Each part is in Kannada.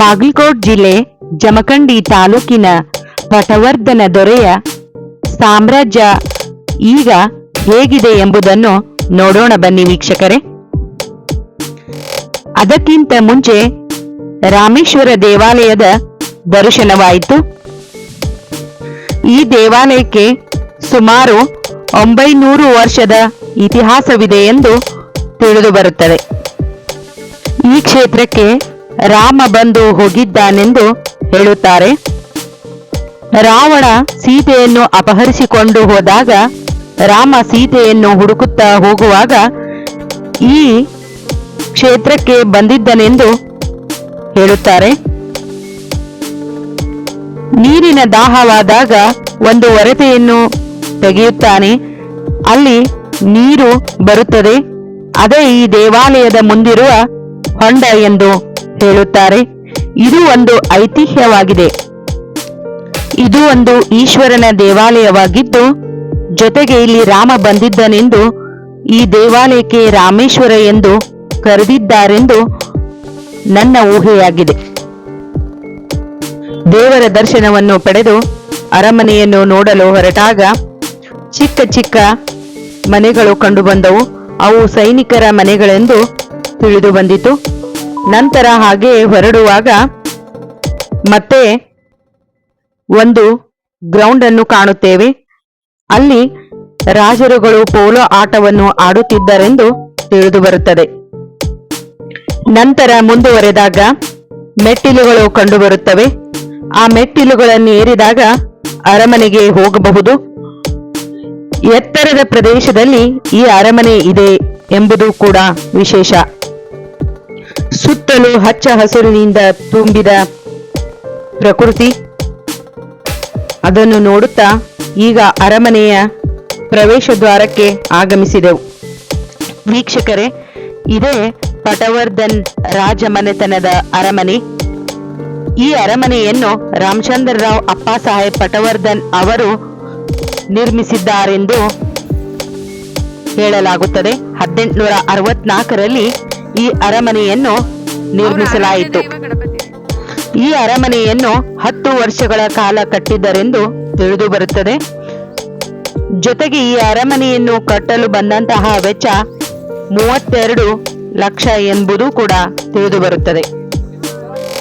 ಬಾಗಲಕೋಟ್ ಜಿಲ್ಲೆ ಜಮಖಂಡಿ ತಾಲೂಕಿನ ಪಟವರ್ಧನ ದೊರೆಯ ಸಾಮ್ರಾಜ್ಯ ಈಗ ಹೇಗಿದೆ ಎಂಬುದನ್ನು ನೋಡೋಣ ಬನ್ನಿ ವೀಕ್ಷಕರೇ. ಅದಕ್ಕಿಂತ ಮುಂಚೆ ರಾಮೇಶ್ವರ ದೇವಾಲಯದ ದರ್ಶನವಾಯಿತು. ಈ ದೇವಾಲಯಕ್ಕೆ ಸುಮಾರು 900 ವರ್ಷದ ಇತಿಹಾಸವಿದೆ ಎಂದು ತಿಳಿದು ಬರುತ್ತದೆ. ಈ ಕ್ಷೇತ್ರಕ್ಕೆ ರಾಮ ಬಂದು ಹೋಗಿದ್ದಾನೆಂದು ಹೇಳುತ್ತಾರೆ. ರಾವಣ ಸೀತೆಯನ್ನು ಅಪಹರಿಸಿಕೊಂಡು ಹೋದಾಗ ರಾಮ ಸೀತೆಯನ್ನು ಹುಡುಕುತ್ತಾ ಹೋಗುವಾಗ ಈ ಕ್ಷೇತ್ರಕ್ಕೆ ಬಂದಿದ್ದನೆಂದು ಹೇಳುತ್ತಾರೆ. ನೀರಿನ ದಾಹವಾದಾಗ ಒಂದು ಒರತೆಯನ್ನು ತೆಗೆಯುತ್ತಾನೆ, ಅಲ್ಲಿ ನೀರು ಬರುತ್ತದೆ. ಅದೇ ಈ ದೇವಾಲಯದ ಮುಂದಿರುವ ಹೊಂಡ ಎಂದು ಹೇಳುತ್ತಾರೆ. ಇದು ಒಂದು ಐತಿಹ್ಯವಾಗಿದೆ. ಇದು ಒಂದು ಈಶ್ವರನ ದೇವಾಲಯವಾಗಿದ್ದು, ಜೊತೆಗೆ ಇಲ್ಲಿ ರಾಮ ಬಂದಿದ್ದನೆಂದು ಈ ದೇವಾಲಯಕ್ಕೆ ರಾಮೇಶ್ವರ ಎಂದು ಕರೆದಿದ್ದಾರೆಂದು ನನ್ನ ಊಹೆಯಾಗಿದೆ. ದೇವರ ದರ್ಶನವನ್ನು ಪಡೆದು ಅರಮನೆಯನ್ನು ನೋಡಲು ಹೊರಟಾಗ ಚಿಕ್ಕ ಚಿಕ್ಕ ಮನೆಗಳು ಕಂಡುಬಂದವು. ಅವು ಸೈನಿಕರ ಮನೆಗಳೆಂದು ತಿಳಿದು ಬಂದಿತು. ನಂತರ ಹಾಗೆ ಹೊರಡುವಾಗ ಮತ್ತೆ ಒಂದು ಗ್ರೌಂಡ್ ಅನ್ನು ಕಾಣುತ್ತೇವೆ. ಅಲ್ಲಿ ರಾಜರುಗಳು ಪೋಲೋ ಆಟವನ್ನು ಆಡುತ್ತಿದ್ದರೆಂದು ತಿಳಿದು ಬರುತ್ತದೆ. ನಂತರ ಮುಂದುವರೆದಾಗ ಮೆಟ್ಟಿಲುಗಳು ಕಂಡುಬರುತ್ತವೆ. ಆ ಮೆಟ್ಟಿಲುಗಳನ್ನು ಏರಿದಾಗ ಅರಮನೆಗೆ ಹೋಗಬಹುದು. ಎತ್ತರದ ಪ್ರದೇಶದಲ್ಲಿ ಈ ಅರಮನೆ ಇದೆ ಎಂಬುದು ಕೂಡ ವಿಶೇಷ. ಸುತ್ತಲೂ ಹಚ್ಚ ಹಸುರಿನಿಂದ ತುಂಬಿದ ಪ್ರಕೃತಿ. ಅದನ್ನು ನೋಡುತ್ತಾ ಈಗ ಅರಮನೆಯ ಪ್ರವೇಶ ದ್ವಾರಕ್ಕೆ ಆಗಮಿಸಿದೆವು. ವೀಕ್ಷಕರೇ, ಇದೇ ಪಟವರ್ಧನ್ ರಾಜಮನೆತನದ ಅರಮನೆ. ಈ ಅರಮನೆಯನ್ನು ರಾಮಚಂದ್ರ ರಾವ್ ಅಪ್ಪಾಸಾಹೇಬ್ ಪಟವರ್ಧನ್ ಅವರು ನಿರ್ಮಿಸಿದ್ದಾರೆಂದು ಹೇಳಲಾಗುತ್ತದೆ. 1864ರಲ್ಲಿ ಈ ಅರಮನೆಯನ್ನು ನಿರ್ಮಿಸಲಾಯಿತು. ಈ ಅರಮನೆಯನ್ನು 10 ವರ್ಷಗಳ ಕಾಲ ಕಟ್ಟಿದ್ದರೆಂದು ತಿಳಿದು ಬರುತ್ತದೆ. ಜೊತೆಗೆ ಈ ಅರಮನೆಯನ್ನು ಕಟ್ಟಲು ಬಂದಂತಹ ವೆಚ್ಚ 32 ಲಕ್ಷ ಎಂಬುದು ಕೂಡ ತಿಳಿದು ಬರುತ್ತದೆ.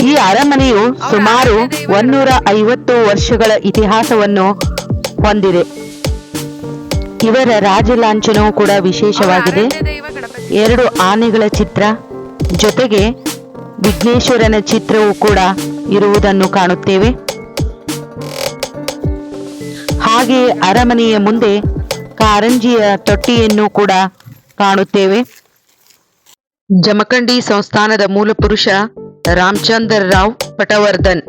ಈ ಅರಮನೆಯು ಸುಮಾರು 150 ವರ್ಷಗಳ ಇತಿಹಾಸವನ್ನು ಹೊಂದಿದೆ. ಇವರ ರಾಜಲಾಂಛನವು ಕೂಡ ವಿಶೇಷವಾಗಿದೆ. 2 ಆನೆಗಳ ಚಿತ್ರ ಜೊತೆಗೆ ವಿಘ್ನೇಶ್ವರನ ಚಿತ್ರವೂ ಕೂಡ ಇರುವುದನ್ನು ಕಾಣುತ್ತೇವೆ. ಹಾಗೆಯೇ ಅರಮನೆಯ ಮುಂದೆ ಕಾರಂಜಿಯ ತೊಟ್ಟಿಯನ್ನು ಕೂಡ ಕಾಣುತ್ತೇವೆ. ಜಮಖಂಡಿ ಸಂಸ್ಥಾನದ ಮೂಲ ಪುರುಷ ರಾಮಚಂದ್ರ ರಾವ್ ಪಟವರ್ಧನ್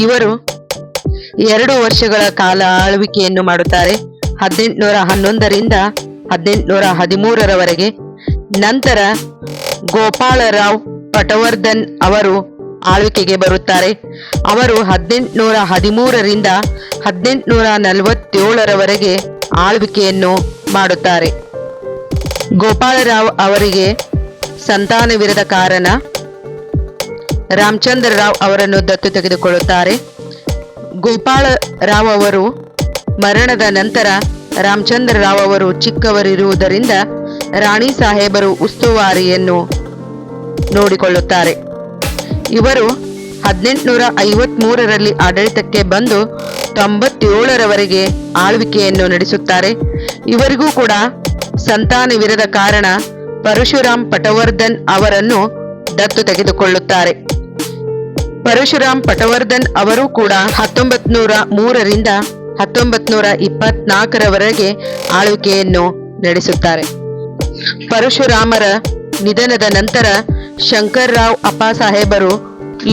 ಇವರು 2 ವರ್ಷಗಳ ಕಾಲ ಆಳ್ವಿಕೆಯನ್ನು ಮಾಡುತ್ತಾರೆ. 1811ರಿಂದ 1813ರವರೆಗೆ. ನಂತರ ಗೋಪಾಲರಾವ್ ಪಟವರ್ಧನ್ ಅವರು ಆಳ್ವಿಕೆಗೆ ಬರುತ್ತಾರೆ. ಅವರು 1813ರಿಂದ 1847ರವರೆಗೆ ಆಳ್ವಿಕೆಯನ್ನು ಮಾಡುತ್ತಾರೆ. ಗೋಪಾಲರಾವ್ ಅವರಿಗೆ ಸಂತಾನವಿರದ ಕಾರಣ ರಾಮಚಂದ್ರ ರಾವ್ ಅವರನ್ನು ದತ್ತು ತೆಗೆದುಕೊಳ್ಳುತ್ತಾರೆ. ಗೋಪಾಲರಾವ್ ಅವರು ಮರಣದ ನಂತರ ರಾಮಚಂದ್ರ ರಾವ್ ಅವರು ಚಿಕ್ಕವರಿರುವುದರಿಂದ ರಾಣಿ ಸಾಹೇಬರು ಉಸ್ತುವಾರಿಯನ್ನು ನೋಡಿಕೊಳ್ಳುತ್ತಾರೆ. ಇವರು 1853ರಲ್ಲಿ ಆಡಳಿತಕ್ಕೆ ಬಂದು 97ರವರೆಗೆ ಆಳ್ವಿಕೆಯನ್ನು ನಡೆಸುತ್ತಾರೆ. ಇವರಿಗೂ ಕೂಡ ಸಂತಾನವಿರದ ಕಾರಣ ಪರಶುರಾಮ್ ಪಟವರ್ಧನ್ ಅವರನ್ನು ದತ್ತು ತೆಗೆದುಕೊಳ್ಳುತ್ತಾರೆ. ಪರಶುರಾಮ್ ಪಟವರ್ಧನ್ ಅವರು ಕೂಡ 1903ರಿಂದ 1924ರವರೆಗೆ ಆಳ್ವಿಕೆಯನ್ನು ನಡೆಸುತ್ತಾರೆ. ಪರಶುರಾಮರ ನಿಧನದ ನಂತರ ಶಂಕರ್ ರಾವ್ ಅಪ್ಪಾಸಾಹೇಬರು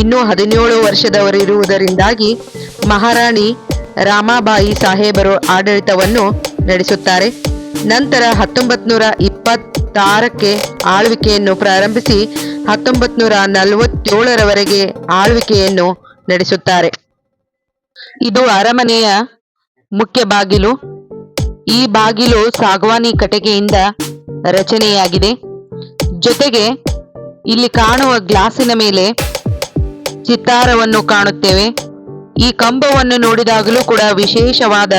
ಇನ್ನೂ 17 ವರ್ಷದವರಿರುವುದರಿಂದಾಗಿ ಮಹಾರಾಣಿ ರಾಮಾಬಾಯಿ ಸಾಹೇಬರು ಆಡಳಿತವನ್ನು ನಡೆಸುತ್ತಾರೆ. ನಂತರ 1926ಕ್ಕೆ ಆಳ್ವಿಕೆಯನ್ನು ಪ್ರಾರಂಭಿಸಿ 1947ರವರೆಗೆ ಆಳ್ವಿಕೆಯನ್ನು ನಡೆಸುತ್ತಾರೆ. ಇದು ಅರಮನೆಯ ಮುಖ್ಯ ಬಾಗಿಲು. ಈ ಬಾಗಿಲು ಸಾಗವಾನಿ ಕಟ್ಟಿಗೆಯಿಂದ ರಚನೆಯಾಗಿದೆ. ಜೊತೆಗೆ ಇಲ್ಲಿ ಕಾಣುವ ಗ್ಲಾಸಿನ ಮೇಲೆ ಚಿತ್ತಾರವನ್ನು ಕಾಣುತ್ತೇವೆ. ಈ ಕಂಬವನ್ನು ನೋಡಿದಾಗಲೂ ಕೂಡ ವಿಶೇಷವಾದ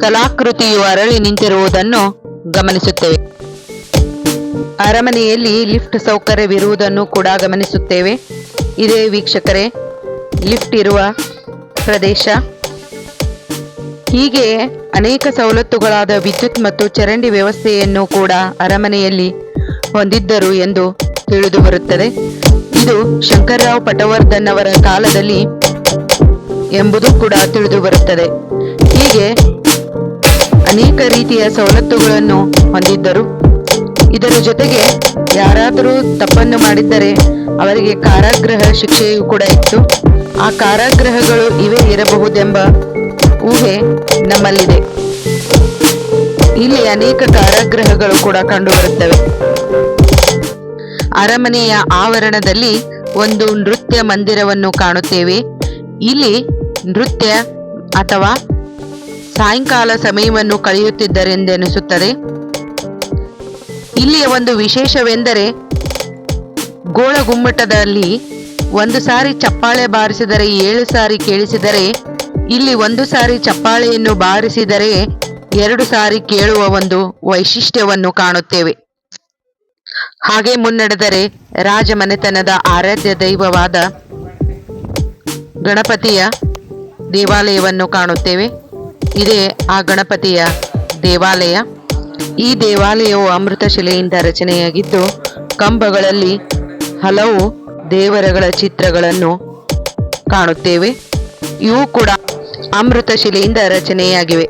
ಕಲಾಕೃತಿಯು ಅರಳಿ ನಿಂತಿರುವುದನ್ನು ಗಮನಿಸುತ್ತೇವೆ. ಅರಮನೆಯಲ್ಲಿ ಲಿಫ್ಟ್ ಸೌಕರ್ಯವಿರುವುದನ್ನು ಕೂಡ ಗಮನಿಸುತ್ತೇವೆ. ಇದೇ ವೀಕ್ಷಕರೇ ಲಿಫ್ಟ್ ಇರುವ ಪ್ರದೇಶ. ಹೀಗೆ ಅನೇಕ ಸವಲತ್ತುಗಳಾದ ವಿದ್ಯುತ್ ಮತ್ತು ಚರಂಡಿ ವ್ಯವಸ್ಥೆಯನ್ನು ಕೂಡ ಅರಮನೆಯಲ್ಲಿ ಹೊಂದಿದ್ದರು ಎಂದು ತಿಳಿದು ಬರುತ್ತದೆ. ಇದು ಶಂಕರರಾವ್ ಪಟವರ್ಧನ್ ಅವರ ಕಾಲದಲ್ಲಿ ಎಂಬುದು ಕೂಡ ತಿಳಿದು ಬರುತ್ತದೆ. ಹೀಗೆ ಅನೇಕ ರೀತಿಯ ಸವಲತ್ತುಗಳನ್ನು ಹೊಂದಿದ್ದರು. ಇದರ ಜೊತೆಗೆ ಯಾರಾದರೂ ತಪ್ಪನ್ನು ಮಾಡಿದ್ದರೆ ಅವರಿಗೆ ಕಾರಾಗೃಹ ಶಿಕ್ಷೆಯೂ ಕೂಡ ಇತ್ತು. ಆ ಕಾರಾಗೃಹಗಳು ಇವೇ ಇರಬಹುದೆಂಬ ಊಹೆ ನಮ್ಮಲ್ಲಿದೆ. ಇಲ್ಲಿ ಅನೇಕ ಕಾರಾಗೃಹಗಳು ಕೂಡ ಕಂಡುಬರುತ್ತವೆ. ಅರಮನೆಯ ಆವರಣದಲ್ಲಿ ಒಂದು ನೃತ್ಯ ಮಂದಿರವನ್ನು ಕಾಣುತ್ತೇವೆ. ಇಲ್ಲಿ ನೃತ್ಯ ಅಥವಾ ಸಾಯಂಕಾಲ ಸಮಯವನ್ನು ಕಳೆಯುತ್ತಿದ್ದರೆಂದೆನಿಸುತ್ತದೆ. ಇಲ್ಲಿಯ ಒಂದು ವಿಶೇಷವೆಂದರೆ ಗೋಳಗುಮ್ಮಟದಲ್ಲಿ 1 ಸಾರಿ ಚಪ್ಪಾಳೆ ಬಾರಿಸಿದರೆ 7 ಸಾರಿ ಕೇಳಿಸಿದರೆ, ಇಲ್ಲಿ 1 ಸಾರಿ ಚಪ್ಪಾಳೆಯನ್ನು ಬಾರಿಸಿದರೆ 2 ಸಾರಿ ಕೇಳುವ ಒಂದು ವೈಶಿಷ್ಟ್ಯವನ್ನು ಕಾಣುತ್ತೇವೆ. ಹಾಗೆ ಮುನ್ನಡೆದರೆ ರಾಜಮನೆತನದ ಆರಾಧ್ಯ ದೈವವಾದ ಗಣಪತಿಯ ದೇವಾಲಯವನ್ನು ಕಾಣುತ್ತೇವೆ. ಇದೇ ಆ ಗಣಪತಿಯ ದೇವಾಲಯ. ಈ ದೇವಾಲಯವು ಅಮೃತಶಿಲೆಯಿಂದ ರಚನೆಯಾಗಿದ್ದು ಕಂಬಗಳಲ್ಲಿ ಹಲವು ದೇವರುಗಳ ಚಿತ್ರಗಳನ್ನು ಕಾಣುತ್ತೇವೆ. ಇವು ಕೂಡ ಅಮೃತಶಿಲೆಯಿಂದ ರಚನೆಯಾಗಿವೆ.